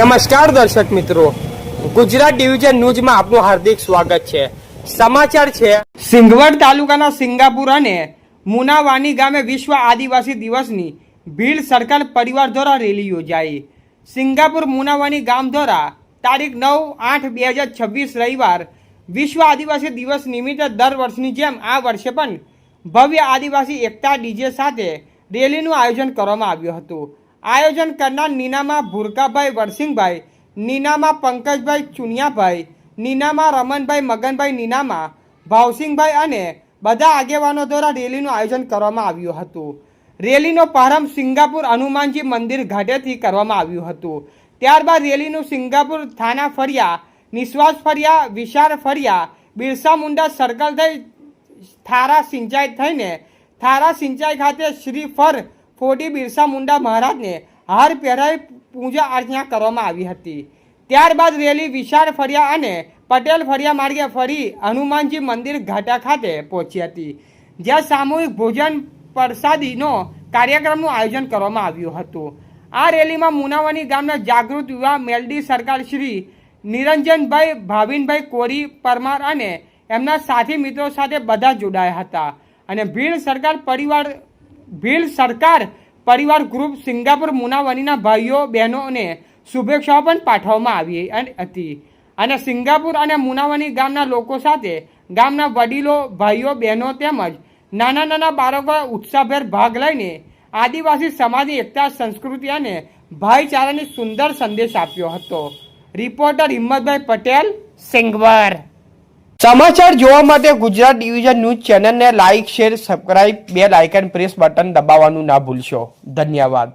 નમસ્કાર દર્શક મિત્રો, ગુજરાત ડિવિઝન ન્યૂઝમાં આપનું હાર્દિક સ્વાગત છે। સમાચાર છે, સિંગવડ તાલુકાના સિંગાપુર અને મુનાવાની ગામે વિશ્વ આદિવાસી દિવસની ભીલ સર્કલ પરિવાર દ્વારા રેલી યોજાઈ। સિંગાપુર મુનાવાની ગામ દ્વારા તારીખ 9/8/2026 રવિવાર વિશ્વ આદિવાસી દિવસ નિમિત્તે દર વર્ષની જેમ આ વર્ષે પણ ભવ્ય આદિવાસી એકતા ડીજે સાથે રેલીનું આયોજન કરવામાં આવ્યું હતું। આયોજન કરનાર નીનામાં ભુરકાભાઈ વરસિંગભાઈ, નીનામાં પંકજભાઈ ચુનિયાભાઈ, નીનામાં રમણભાઈ મગનભાઈ, નીનામાં ભાવસિંગભાઈ અને બધા આગેવાનો દ્વારા રેલીનું આયોજન કરવામાં આવ્યું હતું। રેલીનો પ્રારંભ સિંગાપુર હનુમાનજી મંદિર ઘાટેથી કરવામાં આવ્યું હતું। ત્યારબાદ રેલીનું સિંગાપુર થાના ફર્યા, નિશ્વાસ ફર્યા, વિશાળ ફર્યા, બિરસા મુંડા સર્કલ થઈ થારા સિંચાઈ થઈને થારા સિંચાઈ ખાતે શ્રી ફર 40 બિરસા મુંડા મહારાજને હાર પહેરાવી પૂજા અર્ચના કરવામાં આવી હતી। ત્યારબાદ રેલી વિશાળ ફર્યા અને પટેલ ફર્યા માર્ગે ફરી હનુમાનજી મંદિર ઘાટા ખાતે પહોંચી હતી, જ્યાં સામૂહિક ભોજન પ્રસાદીનો કાર્યક્રમનું આયોજન કરવામાં આવ્યું હતું। આ રેલીમાં મુનાવાની ગામના જાગૃત યુવા મેલડી સરકાર શ્રી નિરંજનભાઈ, ભાવિનભાઈ કોરી પરમાર અને એમના સાથી મિત્રો સાથે બધા જોડાયા હતા અને ભીલ સરકાર પરિવાર ગ્રુપ સિંગાપુર મુનાવાનીના ભાઈઓ બહેનોને શુભેચ્છાઓ પણ પાઠવવામાં આવી હતી અને સિંગાપુર અને મુનાવાની ગામના લોકો સાથે ગામના વડીલો, ભાઈઓ બહેનો તેમજ નાના નાના બાળકોએ ઉત્સાહભેર ભાગ લઈને આદિવાસી સમાજની એકતા, સંસ્કૃતિ અને ભાઈચારાની સુંદર સંદેશ આપ્યો હતો। રિપોર્ટર હિંમતભાઈ પટેલ, સિંગવડ। સમાચાર જોવા માટે ગુજરાત ડિવિઝન ન્યૂઝ ચેનલને like, share, subscribe, bell icon press button દબાવવાનું ના ભૂલશો। ધન્યવાદ।